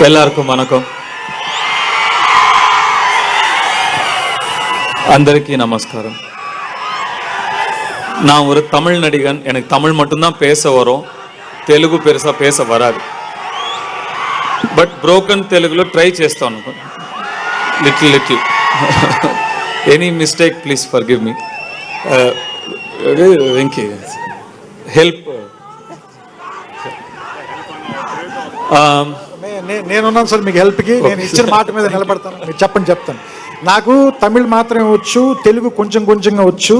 எல்லாருக்கும் வணக்கம். அந்தரிக்கு நமஸ்காரம். நான் ஒரு தமிழ் நடிகன். எனக்கு தமிழ் மட்டும்தான் பேச வரும், తెలుగు பெருசா பேச வராது. బట్ బ్రోకన్ తెలుగులో ట్రై చేస్తాను, little any mistake please forgive me. Venky help. నేనున్నాను సార్ మీకు హెల్ప్కి. నేను ఇచ్చిన మాట మీద నిలబడతాను. మీరు చెప్తాను. నాకు తమిళ్ మాత్రమే వచ్చు, తెలుగు కొంచెంగా వచ్చు.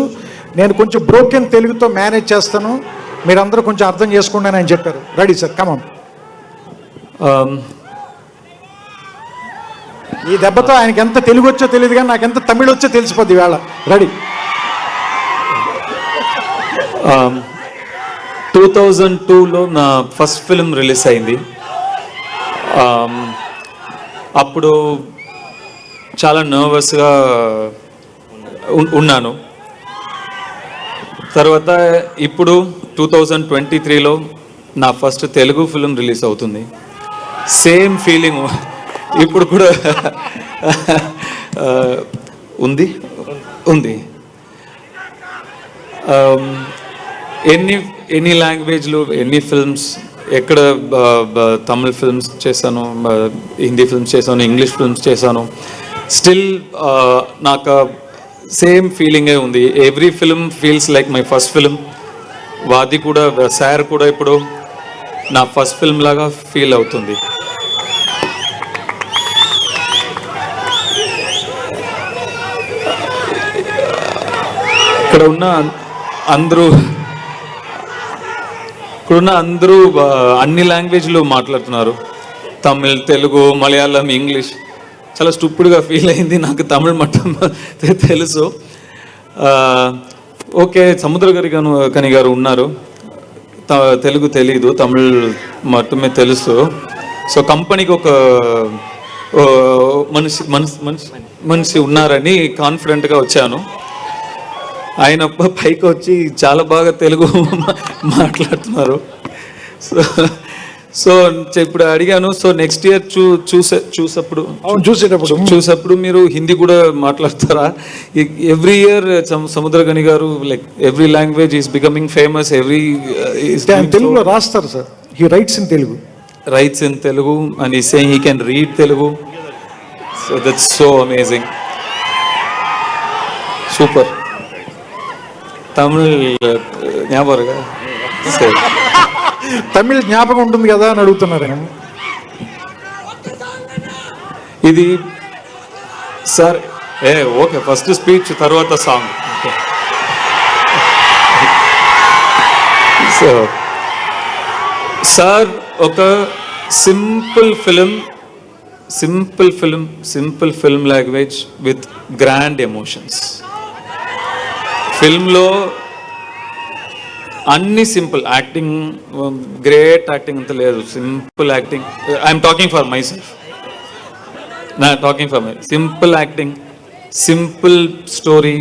నేను కొంచెం బ్రోకెన్ తెలుగుతో మేనేజ్ చేస్తాను, మీరందరూ కొంచెం అర్థం చేసుకోండి అని ఆయన చెప్పారు. రెడీ సార్, కమాన్. ఈ దెబ్బతో ఆయనకి ఎంత తెలుగు వచ్చో తెలియదు, కానీ నాకు ఎంత తమిళ్ వచ్చో తెలిసిపోద్ది వేళ. రెడీ. 2002లో నా ఫస్ట్ ఫిల్మ్ రిలీజ్ అయింది. అప్పుడు చాలా నర్వస్గా ఉన్నాను. తర్వాత ఇప్పుడు 2023లో నా ఫస్ట్ తెలుగు ఫిల్మ్ రిలీజ్ అవుతుంది. సేమ్ ఫీలింగ్ ఇప్పుడు కూడా ఉంది. ఎన్ని లాంగ్వేజ్లు, ఎన్ని ఫిల్మ్స్, ఎక్కడ తమిళ్ ఫిల్మ్స్ చేశాను, హిందీ ఫిల్మ్స్ చేశాను, ఇంగ్లీష్ ఫిల్మ్స్ చేశాను. స్టిల్ నాకు సేమ్ ఫీలింగే ఉంది. Every film feels like my first film. వాది కూడా, సార్ కూడా ఇప్పుడు నా ఫస్ట్ ఫిల్మ్ లాగా ఫీల్ అవుతుంది. ఇక్కడున్న అందరూ అన్ని లాంగ్వేజ్లు మాట్లాడుతున్నారు. తమిళ్, తెలుగు, మలయాళం, ఇంగ్లీష్. చాలా స్టూపిడ్గా ఫీల్ అయింది. నాకు తమిళ్ మట్టం తెలుసు. ఓకే, సముద్రకని గారు ఉన్నారు, తెలుగు తెలీదు, తమిళ్ మట్టమే తెలుసు. సో కంపెనీకి ఒక మనిషి ఉన్నారని కాన్ఫిడెంట్గా వచ్చాను. ఆయన పైకి వచ్చి చాలా బాగా తెలుగు మాట్లాడుతున్నారు. సో ఇప్పుడు అడిగాను, సో నెక్స్ట్ ఇయర్ చూసేటప్పుడు మీరు హిందీ కూడా మాట్లాడతారా? ఎవ్రీ ఇయర్ సముద్రగని గారు like every language is becoming famous. తెలుగులో రాస్తారు sir. He writes in Telugu and ఈ saying he can read Telugu. So that's so amazing, super. Tamil Tamil జ్ఞాపకం ఉంటుంది కదా అని అడుగుతున్నారు. ఇది సార్ ఓకే, ఫస్ట్ స్పీచ్ తర్వాత సాంగ్. సో సార్ ఒక simple film language with grand emotions. ఫిల్మ్లో అన్ని సింపుల్ యాక్టింగ్, గ్రేట్ యాక్టింగ్ అంత లేదు, simple acting. I'm talking for myself, simple acting, simple story,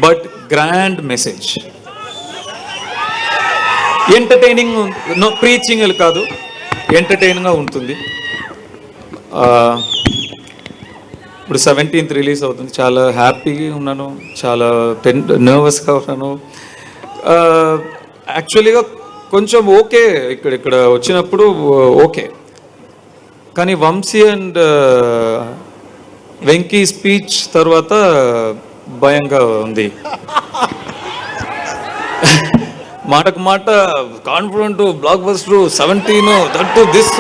but grand message. Entertaining, no preaching కాదు, ఎంటర్టైనింగ్గా ఉంటుంది. ఇప్పుడు 17th రిలీజ్ అవుతుంది. చాలా హ్యాపీగా ఉన్నాను, చాలా నర్వస్గా ఉన్నాను. యాక్చువల్గా కొంచెం ఓకే, ఇక్కడ వచ్చినప్పుడు ఓకే, కానీ వంశీ అండ్ వెంకీ స్పీచ్ తర్వాత భయంగా ఉంది. మాటకు మాట confident, block buster, 17 that this.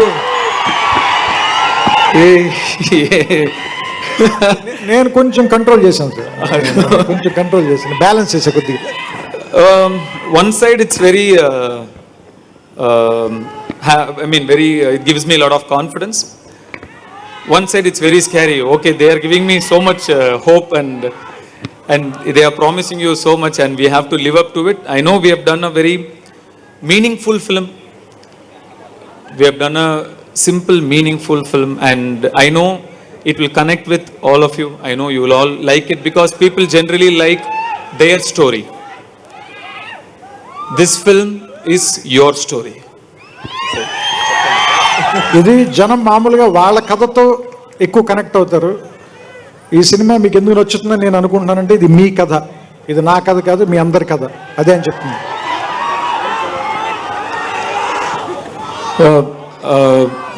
నేను కొంచెం కంట్రోల్ చేశాను సార్, బ్యాలెన్స్ చేసా కొద్దిగా. One side it's very it gives me a lot of confidence. One side it's very scary. Okay, they are giving me so much hope and they are promising you so much and we have to live up to it. I know we have done a very meaningful film. We have done a simple meaningful film and I know it will connect with all of you. I know you will all like it because people generally like their story. This film is your story. ఇది జనం మామూలుగా వాళ్ళ కథతో ఎక్కువ connect అవుతారు. ఈ cinema మీకు ఎందుకు నచ్చుతుందని నేను అనుకుంటున్నానంటే ఇది మీ కథ, ఇది నా కథ కాదు, మీ అందరి కథ, అదే అని చెప్తున్నాను.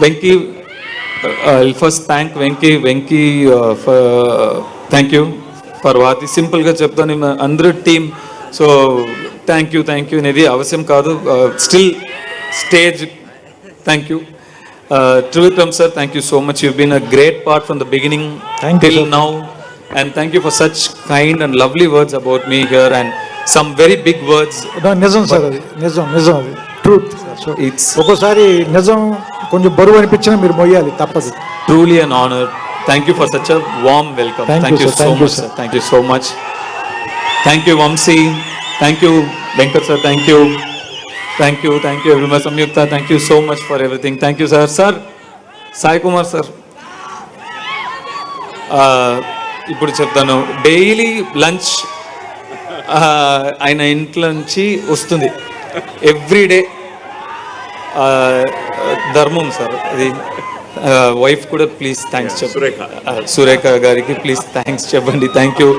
Venki, I'll first thank Venki for thank you for Vati. Simple గా చెప్తాను, అందరూ టీమ్. సో థ్యాంక్ యూ అనేది అవసరం కాదు. Still stage thank you. Trivikram sir, thank you so much. You've been a great part from the beginning till now, and thank you for such kind and lovely words about me here and some very big words. నిజం sir, అది నిజం అది truth. It's ఒక్కోసారి నిజం కొంచెం బరువు అనిపించినా మీరు మొయ్యాలి, తప్పదు. truly an honor. Thank you for such a warm welcome. Thank you so much, sir. Thank you so much. Thank you Vamsi. Thank you Venkat sir. Thank you everyone. Samyukta, thank you so much for everything. Thank you sir. Sai Kumar sir, ఇప్పుడు చెప్తాను, daily lunch ఆయన ఇంట్లో నుంచి వస్తుంది everyday. ధర్మం sir, అది wife కూడా please thanks చెప్పండి, సురేఖ గారికి ప్లీజ్ థ్యాంక్స్ చెప్పండి. Thank you.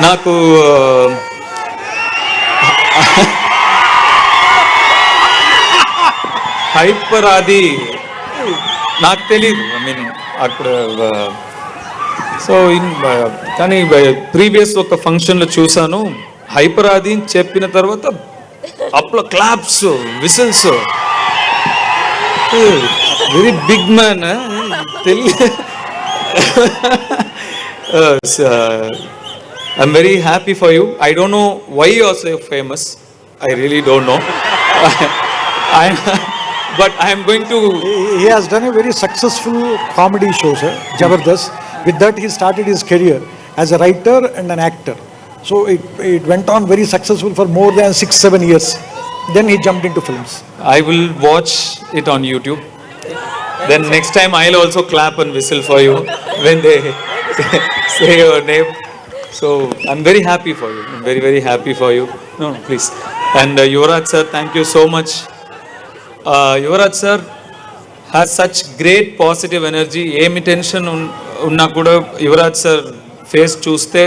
నాకు హైపర్ అది నాకు తెలీదు, ఐ మీన్ అక్కడ. సో కానీ ప్రీవియస్ ఒక ఫంక్షన్లో చూసాను, హైపర్ ఆది చెప్పిన తర్వాత అప్లో claps, whistles. Very big man, తెలియదు. I'm very happy for you. I don't know why you are so famous. I really don't know. But I am going to. He has done a very successful comedy show, sir. Jabardast. With that, he started his career as a writer and an actor. So it went on very successful for more than 6-7 years. Then he jumped into films. I will watch it on YouTube. Then next time I'll also clap and whistle for you when they say your name. So I'm very happy for you. I'm very, very happy for you. No, please. And Yuvraj sir, thank you so much. Yuvraj sir has such great positive energy. Emi tension unna kuda Yuvraj sir face చూస్తే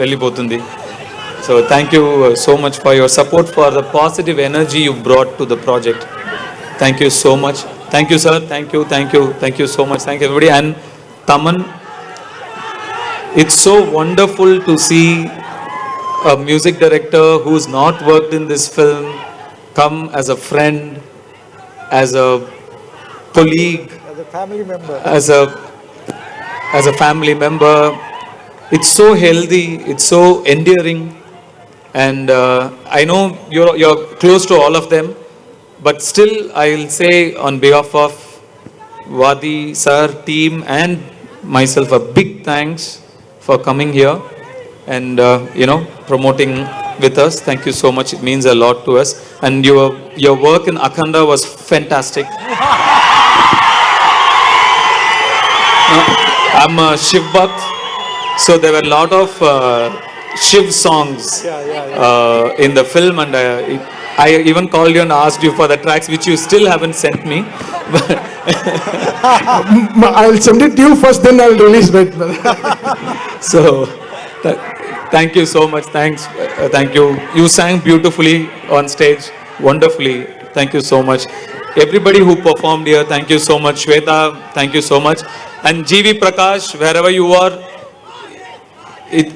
వెళ్ళిపోతుంది. So thank you so much for your support, for the positive energy you brought to the project. Thank you so much. Thank you sir. Thank you so much. Thank you everybody. And Taman, it's so wonderful to see a music director who's not worked in this film come as a friend, as a colleague, As a family member. as a family member. It's so healthy, it's so endearing, and I know you're close to all of them, but still I'll say on behalf of Vadi sir, team and myself, a big thanks for coming here and promoting with us. Thank you so much. It means a lot to us. And your work in Akhanda was fantastic. I'm a Shiv Bhakt, so there were a lot of Shiv songs in the film, and I even called you and asked you for the tracks, which you still haven't sent me. I'll send it to you first, then I'll release it. So thank you so much. Thanks. Thank you. You sang beautifully on stage, wonderfully. Thank you so much. Everybody who performed here, thank you so much. Shweta, thank you so much. And GV Prakash, wherever you are,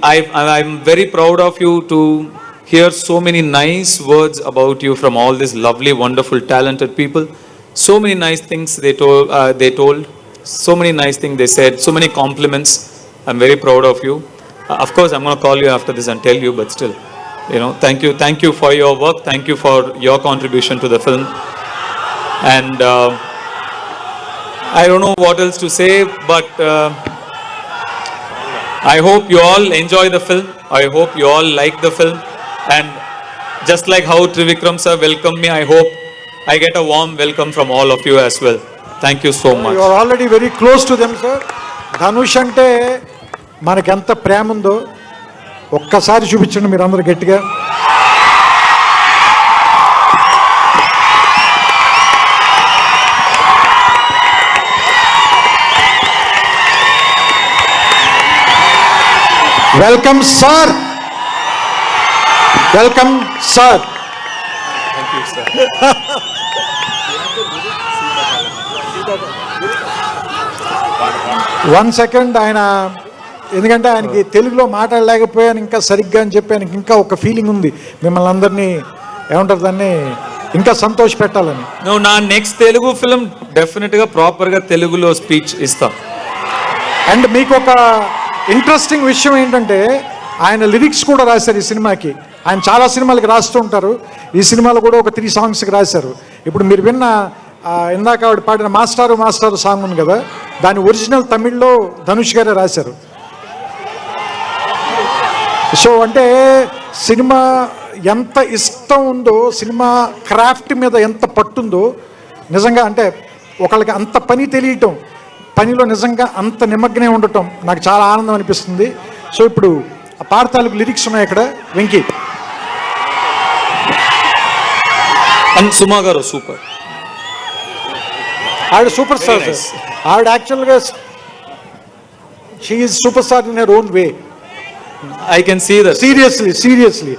I'm very proud of you to hear so many nice words about you from all these lovely, wonderful, talented people. So many nice things they told. So many nice things they said. So many compliments. I'm very proud of you. Of course, I'm going to call you after this and tell you, but still, thank you for your work. Thank you for your contribution to the film. And I don't know what else to say, but I hope you all enjoy the film. I hope you all like the film. And just like how Trivikram sir welcomed me, I hope I get a warm welcome from all of you as well. Thank you so much. You are already very close to them, sir. Dhanush అంటే మనకి ఎంత ప్రేమ ఉందో ఒక్కసారి చూపించండి మీరు అందరూ గట్టిగా. Welcome sir, welcome sir. Thank you, sir. One second ఆయన, ఎందుకంటే ఆయనకి తెలుగులో మాట్లాడలేకపోయాను ఇంకా సరిగ్గా అని చెప్పి ఆయనకి ఇంకా ఒక ఫీలింగ్ ఉంది మిమ్మల్ని అందరినీ ఏమంటారు దాన్ని ఇంకా సంతోష పెట్టాలని. నువ్వు నా నెక్స్ట్ తెలుగు ఫిల్మ్ డెఫినెట్గా ప్రాపర్గా తెలుగులో స్పీచ్ ఇస్తాం. అండ్ మీకు ఒక ఇంట్రెస్టింగ్ విషయం ఏంటంటే ఆయన లిరిక్స్ కూడా రాశారు ఈ సినిమాకి. ఆయన చాలా సినిమాలకి రాస్తూ ఉంటారు, ఈ సినిమాలో కూడా ఒక 3 సాంగ్స్కి రాశారు. ఇప్పుడు మీరు విన్న ఇందాక ఆవిడ పాడిన మాస్టారు మాస్టారు సాంగ్ ఉంది కదా, దాని ఒరిజినల్ తమిళ్లో ధనుష్ గారే రాశారు. సో అంటే సినిమా ఎంత ఇష్టం ఉందో, సినిమా క్రాఫ్ట్ మీద ఎంత పట్టుందో, నిజంగా అంటే ఒకళ్ళకి అంత పని తెలియటం, పనిలో నిజంగా అంత నిమగ్నం ఉండటం నాకు చాలా ఆనందం అనిపిస్తుంది. సో ఇప్పుడు ఆ పాట తాలూకు లిరిక్స్ ఉన్నాయి ఇక్కడ, వెంకీ అండ్ సుమా గారు సూపర్. ఆవిడ సూపర్ స్టార్ సార్. ఆవిడ యాక్చువల్గా she is superstar in her own way. I can see that. Seriously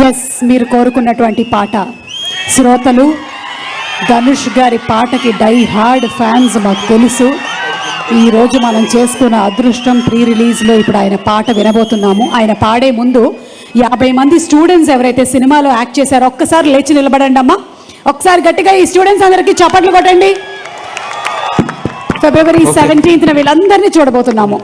yes, మీరు కోరుకున్నటువంటి పాట. శ్రోతలు ధనుష్ గారి పాటకి డై హార్డ్ ఫ్యాన్స్ మాకు తెలుసు. ఈరోజు మనం చేసుకున్న అదృష్టం, ప్రీ రిలీజ్లో ఇప్పుడు ఆయన పాట వినబోతున్నాము. ఆయన పాడే ముందు 50 మంది స్టూడెంట్స్ ఎవరైతే సినిమాలో యాక్ట్ చేశారో ఒక్కసారి లేచి నిలబడండి అమ్మా. ఒకసారి గట్టిగా ఈ స్టూడెంట్స్ అందరికీ చప్పట్లు కొట్టండి. February 17th వీళ్ళందరినీ చూడబోతున్నాము.